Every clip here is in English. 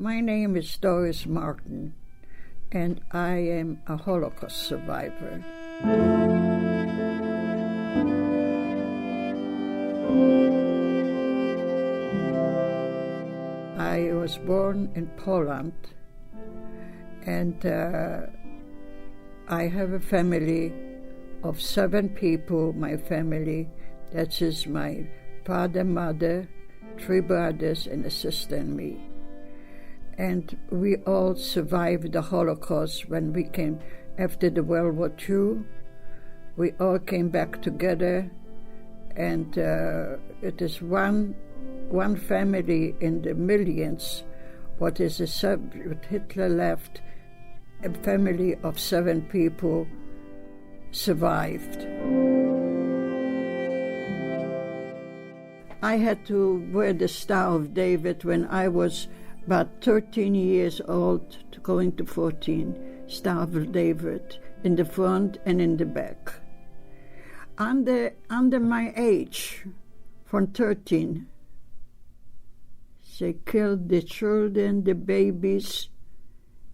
My name is Doris Martin, and I am a Holocaust survivor. I was born in Poland, and I have a family of 7 people, my family. That is my father, mother, 3 brothers, and a sister and me. And we all survived the Holocaust when we came after the World War II. We all came back together, and it is one family in the millions. What Hitler left, a family of 7 people survived. I had to wear the Star of David when I was about 13 years old, going to 14, Star of David, in the front and in the back. Under my age, from 13, they killed the children, the babies,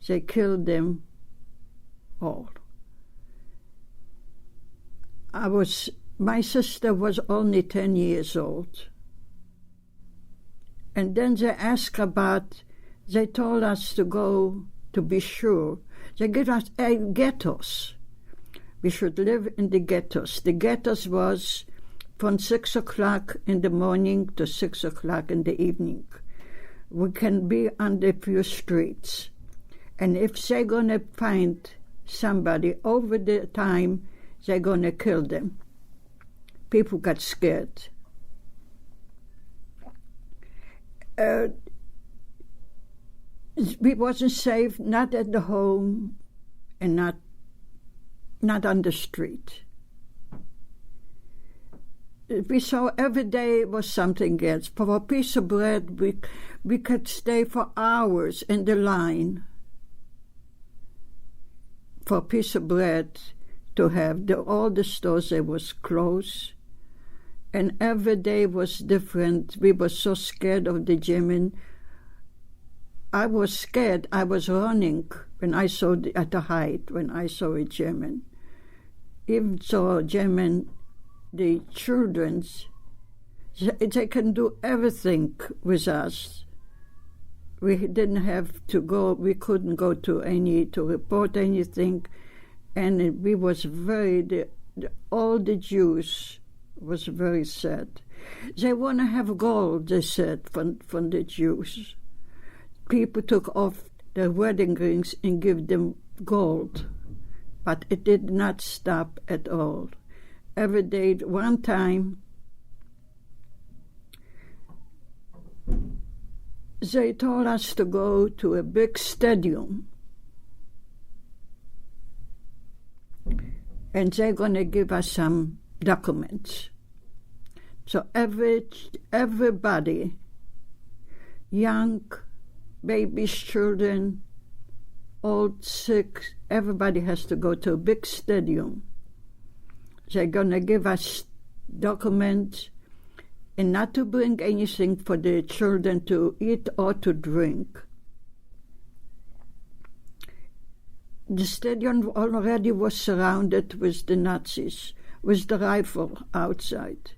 they killed them all. My sister was only 10 years old. And then they told us to go to be sure. They gave us ghettos. We should live in the ghettos. The ghettos was from 6 o'clock in the morning to 6 o'clock in the evening. We can be on the few streets. And if they're going to find somebody over the time, they're going to kill them. People got scared. We wasn't safe, not at the home and not on the street. We saw every day was something else. For a piece of bread, we could stay for hours in the line for a piece of bread to have. All the stores, they was closed. And every day was different. We were so scared of the German. I was scared. I was running when I saw at the height, when I saw a German. Even so, German, the children, they can do everything with us. We didn't have to go, we couldn't go to report anything. And we was all the Jews was very sad. They want to have gold, they said, from the Jews. People took off their wedding rings and give them gold, but it did not stop at all. Every day, one time, they told us to go to a big stadium, and they're going to give us some documents. So everybody, young, babies, children, old, sick, everybody has to go to a big stadium. They're going to give us documents and not to bring anything for the children to eat or to drink. The stadium already was surrounded with the Nazis, with the rifle outside,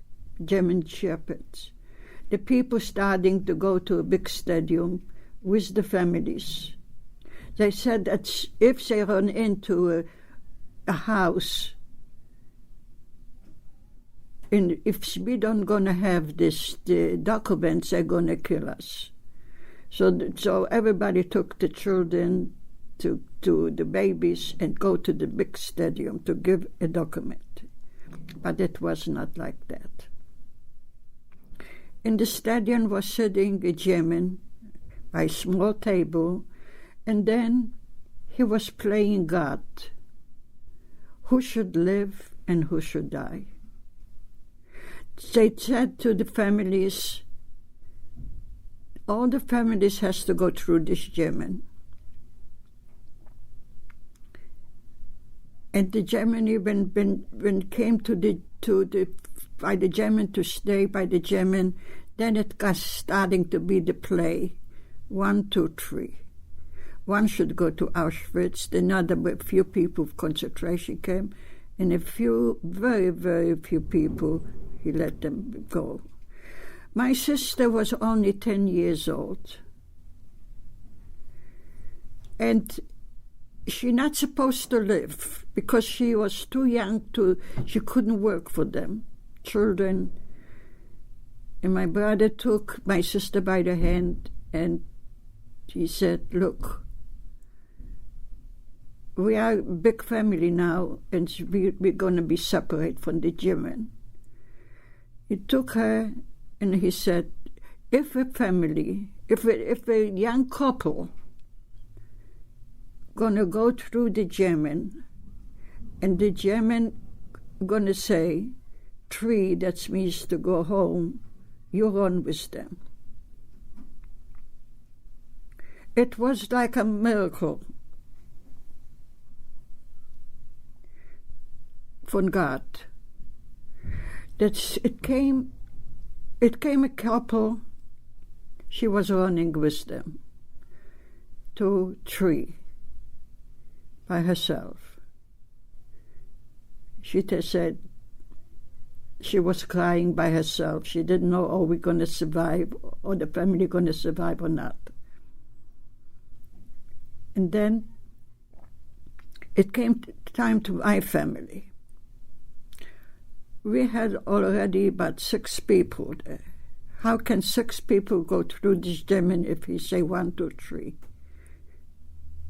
German shepherds. The people starting to go to a big stadium with the families. They said that if they run into a house, and if we don't going to have the documents, they're going to kill us. So everybody took the children to the babies and go to the big stadium to give a document. But it was not like that. In the stadium was sitting a German by a small table, and then he was playing God. Who should live and who should die? They said to the families, all the families has to go through this German. And the Germany, when came by the German to stay by the German, then it got starting to be the play 1, 2, 3. One should go to Auschwitz, another with few people of concentration camp, and a few, very, very few people, he let them go. My sister was only 10 years old. And she's not supposed to live because she was too young she couldn't work for them, children. And my brother took my sister by the hand and he said, look, we are a big family now, and we're going to be separate from the German. He took her, and he said, if a young couple going to go through the German, and the German going to say, 3, that means to go home, you run with them. It was like a miracle from God. It came a couple, she was running with them, 2, 3, by herself. She said she was crying by herself. She didn't know, are we going to survive, or the family going to survive or not. And then it came time to my family. We had already about 6 people there. How can 6 people go through this German if he say 1, 2, 3?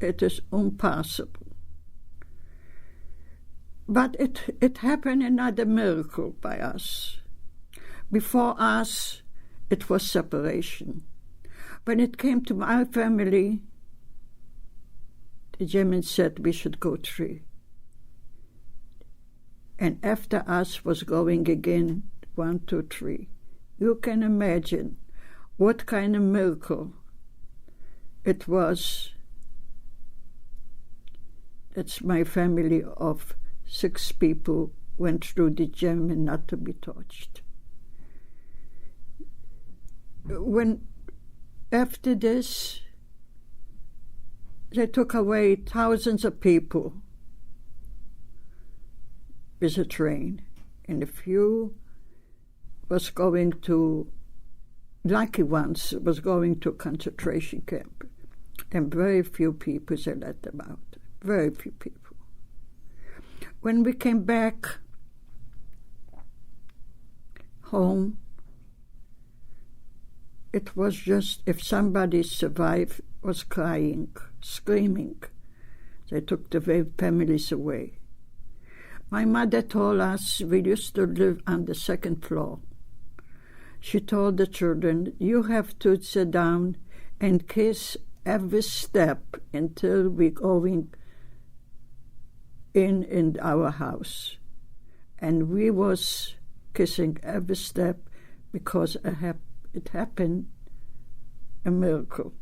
It is impossible. But it happened another miracle by us. Before us, it was separation. When it came to my family, the Germans said we should go 3. And after us was going again 1, 2, 3. You can imagine what kind of miracle it was. That's my family of 6 people went through the German not to be touched. When after this, they took away thousands of people with a train, and a few was going to, lucky ones, was going to concentration camp, and very few people they let them out, very few people. When we came back home, it was just, if somebody survived, was crying, screaming. They took the families away. My mother told us we used to live on the 2nd floor. She told the children, you have to sit down and kiss every step until we're going in our house. And we was kissing every step because it happened, a miracle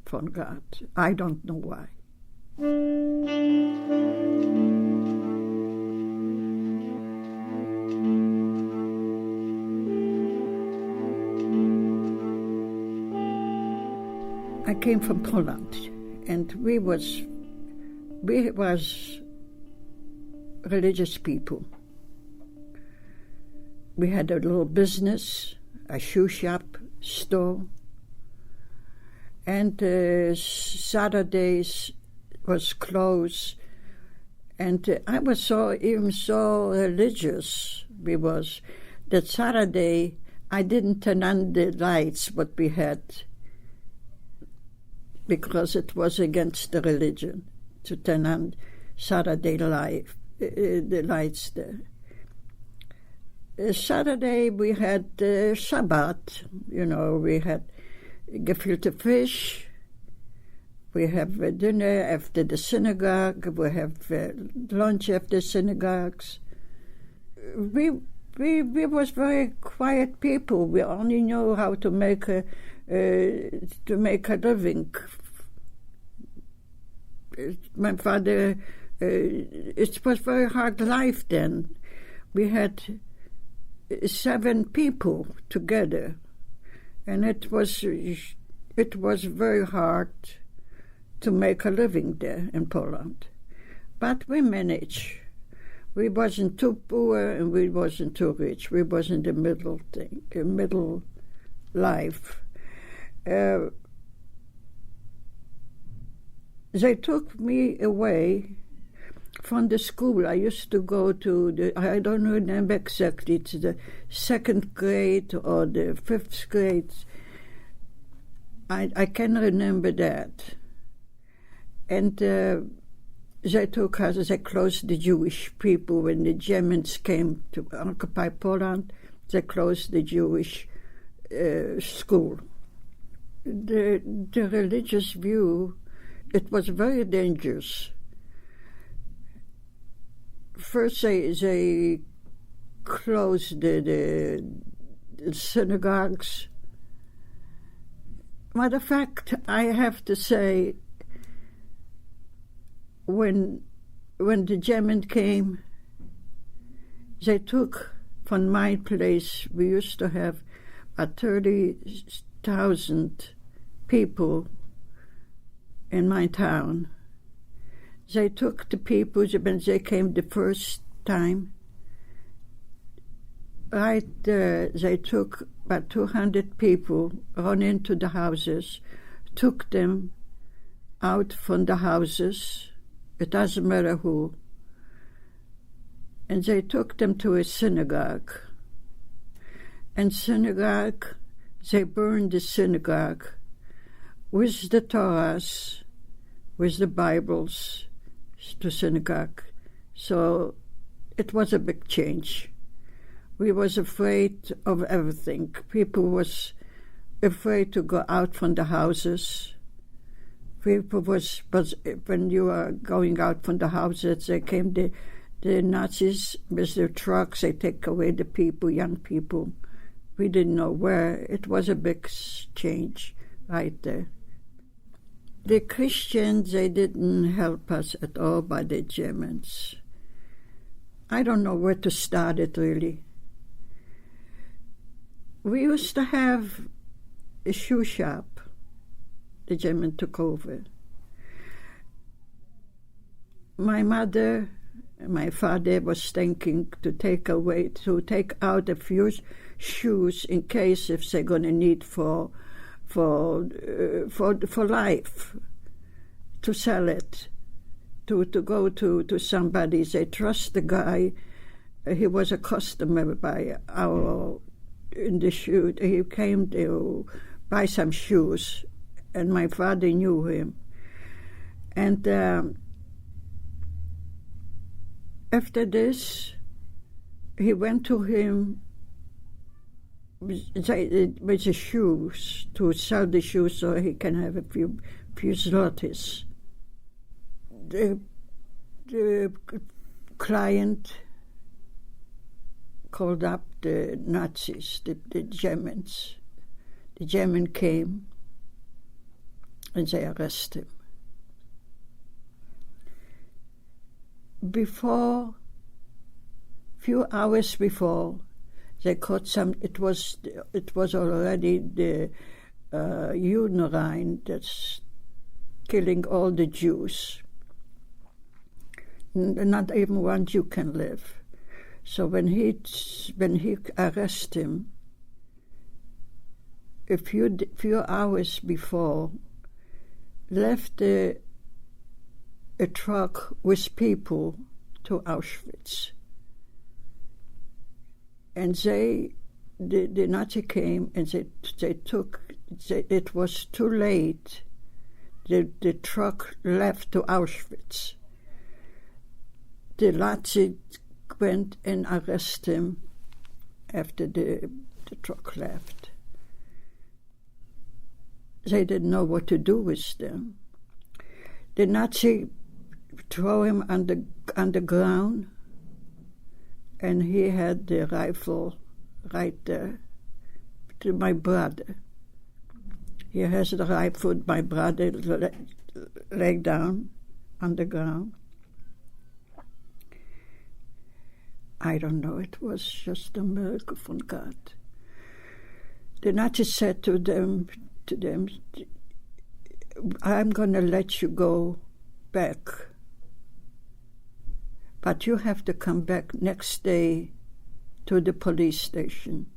from God. I don't know why. I came from Poland, and we was religious people. We had a little business, a shoe shop, store, and Saturdays was closed. And I was so religious. We was that Saturday I didn't turn on the lights what we had, because it was against the religion to turn on Saturday the lights there. Saturday we had Shabbat, we had gefilte fish, we have dinner after the synagogue, we have lunch after synagogues. We was very quiet people. We only knew how to make a living. My father, it was very hard life then. We had 7 people together, and it was it was very hard to make a living there in Poland. But we managed. We wasn't too poor and we wasn't too rich. We was in the middle thing, a middle life. They took me away from the school. I used to go to I don't remember exactly, it's the 2nd grade or the 5th grade. I can remember that. And they took us, they closed the Jewish people. When the Germans came to occupy Poland, they closed the Jewish school. The religious view, it was very dangerous. First, they closed the synagogues. Matter of fact, I have to say, when the German came, they took from my place. We used to have 30,000 people in my town. They took the people when they came the first time. Right there, they took about 200 people, run into the houses, took them out from the houses. It doesn't matter who. And they took them to a synagogue. And synagogue, they burned the synagogue with the Torahs, with the Bibles, to synagogue. So it was a big change. We was afraid of everything. People was afraid to go out from the houses. People was, but when you are going out from the houses, they came the Nazis with their trucks. They take away the people, young people. We didn't know where. It was a big change right there. The Christians, they didn't help us at all by the Germans. I don't know where to start it, really. We used to have a shoe shop. The German took over. My mother and my father was thinking to take out a few shoes in case if they're going to need for life, to sell it, to go to somebody. They trust the guy. He was a customer in the shoe. He came to buy some shoes, and my father knew him. And after this, he went to him with the shoes, to sell the shoes so he can have a few zlotys. The client called up the Nazis, the Germans. The German came and they arrested him. Few hours before, they caught some. It was already the Judenrein that's killing all the Jews. Not even one Jew can live. So when he arrested him, a few hours before, left a truck with people to Auschwitz. And the Nazi came and it was too late. The truck left to Auschwitz. The Nazi went and arrested him after the truck left. They didn't know what to do with them. The Nazi threw him on the ground, and he had the rifle right there to my brother. He has the rifle, my brother lay down on the ground. I don't know, it was just a miracle from God. The Nazis said to them, to them, I'm going to let you go back, but you have to come back next day to the police station.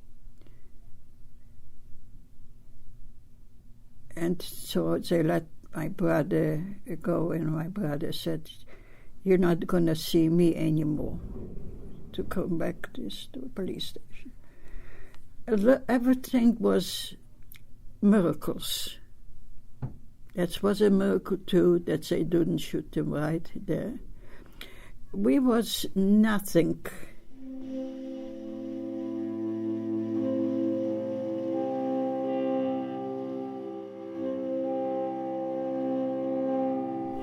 And so they let my brother go, and my brother said, you're not going to see me anymore, to come back to the police station. Everything was miracles. That was a miracle too, that they didn't shoot him right there. We was nothing.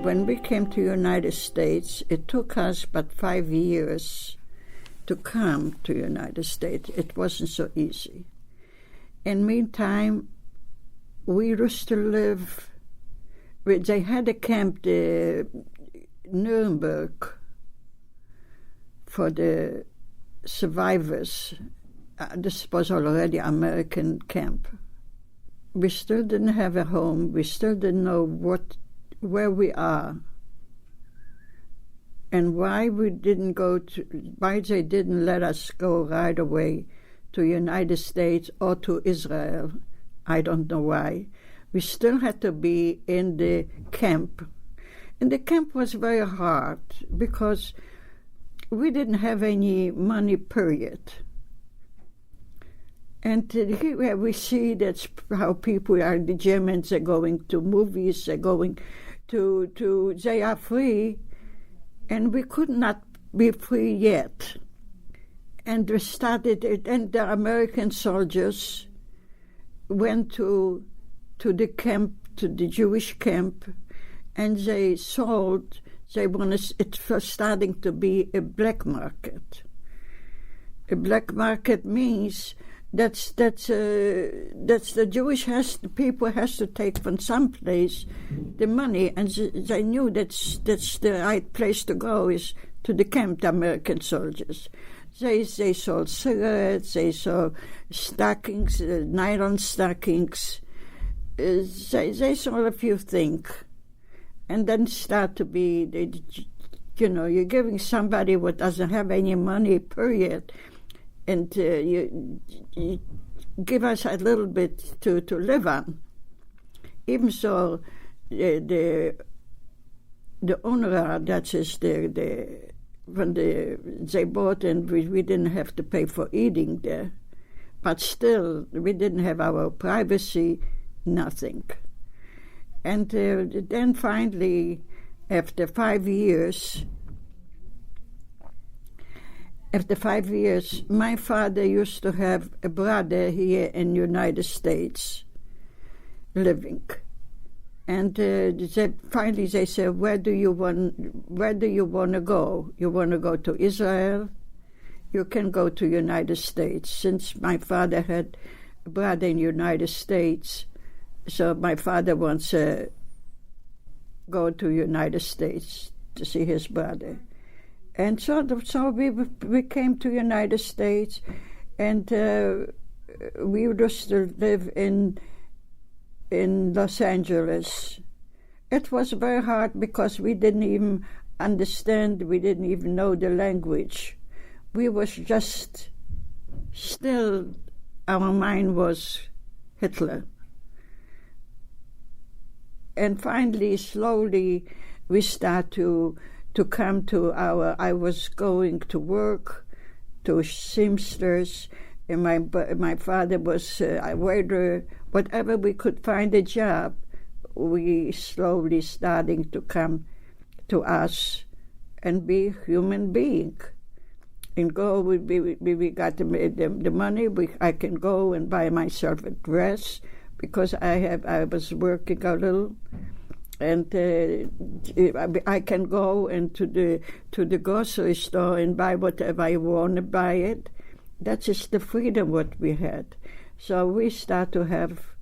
When we came to the United States, it took us about 5 years to come to the United States. It wasn't so easy. In the meantime, we used to live, they had a camp, the Nuremberg, for the survivors. This was already an American camp. We still didn't have a home. We still didn't know where we are, and why they didn't let us go right away to the United States or to Israel. I don't know why. We still had to be in the camp. And the camp was very hard because we didn't have any money, period. And here we see that's how people are, the Germans are going to movies, they're going they are free, and we could not be free yet. And we started it, and the American soldiers went to the camp, to the Jewish camp, and they sold. It was starting to be a black market. A black market means that's the Jewish people has to take from some place the money, and they knew that's the right place to go is to the camp. The American soldiers, they sold cigarettes, they sold stockings, nylon stockings, they sold a few things, and then start to be you're giving somebody what doesn't have any money, period. And you give us a little bit to live on. Even so, the owner, that is they bought, and we didn't have to pay for eating there. But still, we didn't have our privacy, nothing. And then finally, after 5 years, my father used to have a brother here in the United States living. And finally they said, where do you want to go? You want to go to Israel? You can go to the United States. Since my father had a brother in the United States, so my father wants to go to the United States to see his brother. And so we came to the United States, and we used to live in Los Angeles. It was very hard because we didn't even understand, we didn't even know the language. We was just still, our mind was Hitler. And finally, slowly, we start to come to I was going to work, to seamsters, and my father was a waiter. Whatever we could find a job, we slowly starting to come to us and be human being. And go, we got the money, I can go and buy myself a dress, because I was working a little. And I can go into the grocery store and buy whatever I want to buy it. That's just the freedom what we had. So we start to have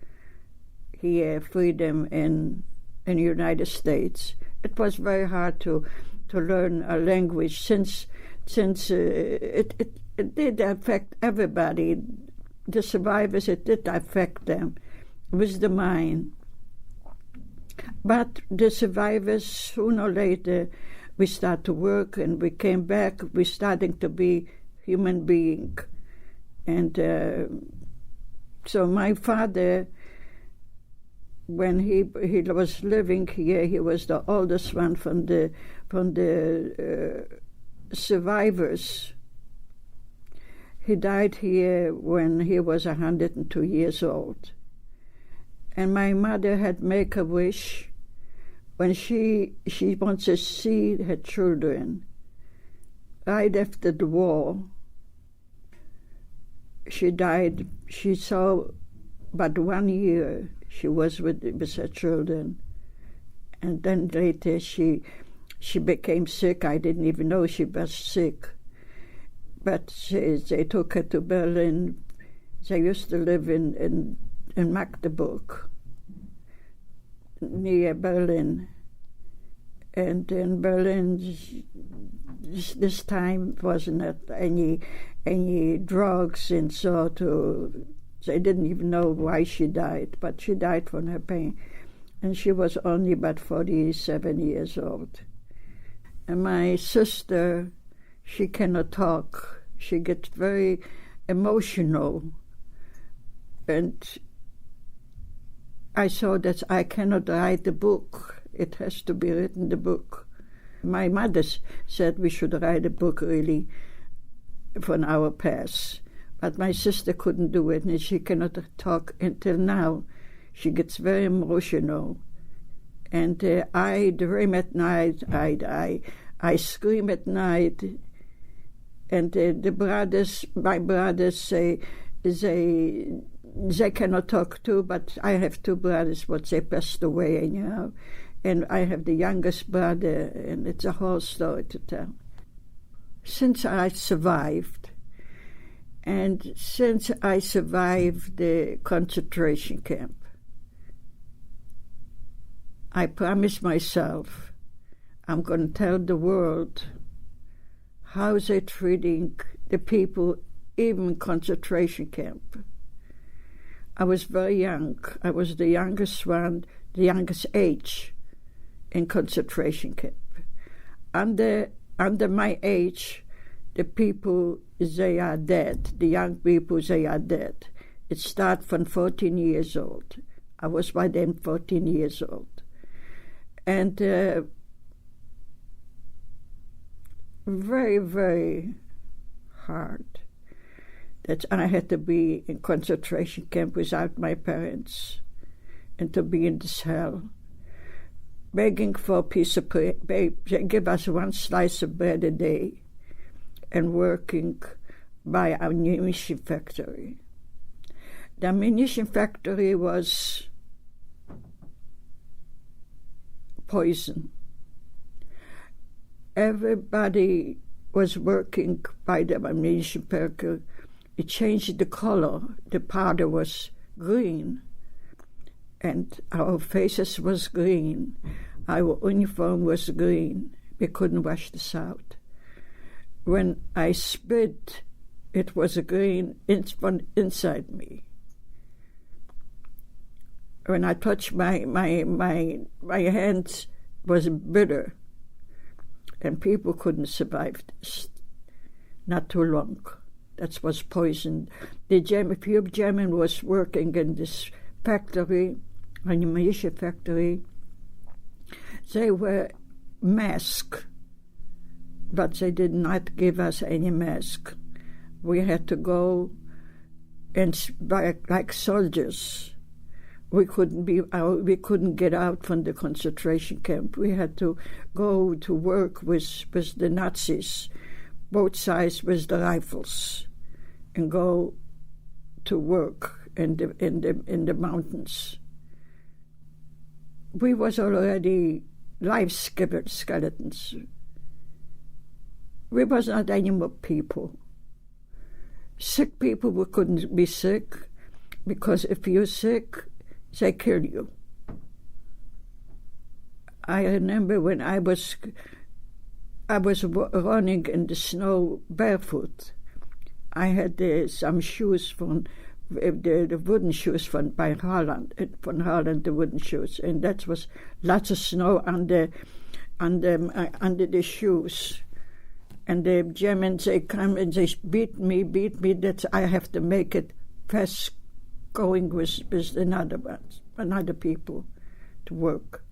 here freedom in the United States. It was very hard to learn a language since it did affect everybody. The survivors, it did affect them. with the mine. But the survivors, sooner or later, we start to work and we came back. We're starting to be human being. And so my father, when he was living here, he was the oldest one from the survivors. He died here when he was 102 years old. And my mother had make a wish when she wants to see her children. Right after the war, she died. She saw but 1 year she was with her children. And then later she became sick. I didn't even know she was sick. But they took her to Berlin. They used to live in Magdeburg, near Berlin. And in Berlin, this time wasn't any drugs, and so they didn't even know why she died, but she died from her pain. And she was only about 47 years old. And my sister, she cannot talk. She gets very emotional. And I saw that I cannot write the book. It has to be written, the book. My mother said we should write a book, really, from our past. But my sister couldn't do it, and she cannot talk until now. She gets very emotional. And I dream at night. I scream at night. And my brothers say they cannot talk too, but I have two brothers, but they passed away anyhow. And I have the youngest brother, and it's a whole story to tell. Since I survived, and since I survived the concentration camp, I promised myself I'm going to tell the world how they're treating the people, even in concentration camp. I was very young. I was the youngest one, the youngest age in concentration camp. Under my age, the people, they are dead. The young people, they are dead. It started from 14 years old. I was by then 14 years old. And very, very hard that I had to be in concentration camp without my parents and to be in this hell, begging for a piece of bread. They give us one slice of bread a day and working by our ammunition factory. The ammunition factory was poison. Everybody was working by the ammunition factory. It changed the color. The powder was green, and our faces was green. Our uniform was green. We couldn't wash this out. When I spit, it was green inside me. When I touched my hands, was bitter. And people couldn't survive this. Not too long. That was poison. A few Germans was working in this factory, ammunition factory. They were masked, but they did not give us any mask. We had to go and like soldiers. We couldn't get out from the concentration camp. We had to go to work with the Nazis, both sides with the rifles, and go to work in the mountains. We was already live skeletons. We was not any more people. Sick people, we couldn't be sick, because if you're sick, they kill you. I remember when I was running in the snow barefoot. I had some shoes from the wooden shoes by Holland, the wooden shoes, and that was lots of snow under the shoes. And the Germans, they come and they beat me. That I have to make it fast going with another people to work.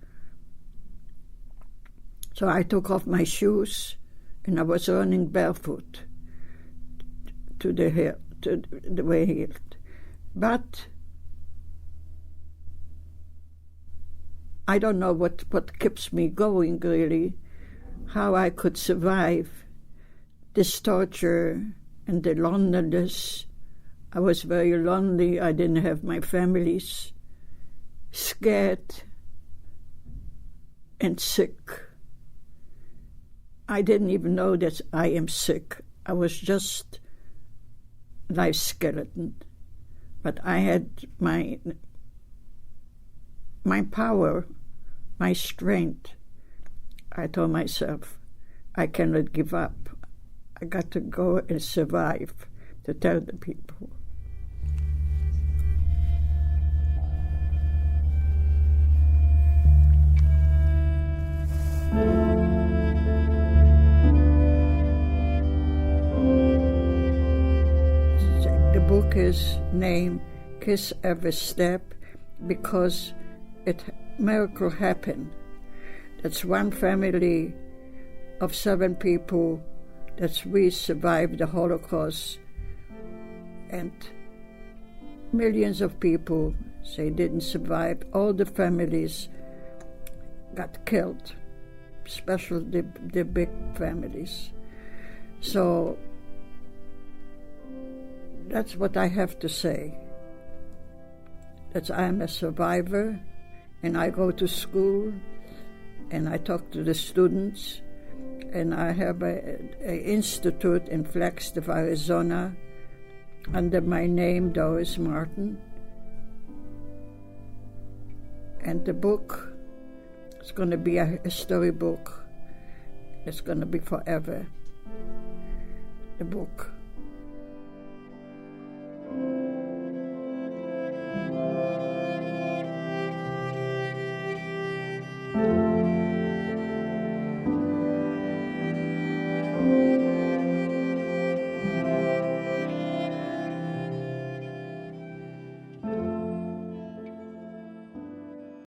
So I took off my shoes, and I was running barefoot to the way here. But I don't know what keeps me going, really, how I could survive this torture and the loneliness. I was very lonely. I didn't have my families, scared and sick. I didn't even know that I am sick. I was just life skeleton. But I had my power, my strength. I told myself, I cannot give up. I got to go and survive, to tell the people. The book is named Kiss Every Step because miracle happened. That's one family of 7 people that we survived the Holocaust, and millions of people, they didn't survive. All the families got killed, especially the big families. So that's what I have to say. That I am a survivor, and I go to school, and I talk to the students, and I have an institute in Flagstaff, Arizona, under my name, Doris Martin. And the book is going to be a storybook. It's going to be forever, the book.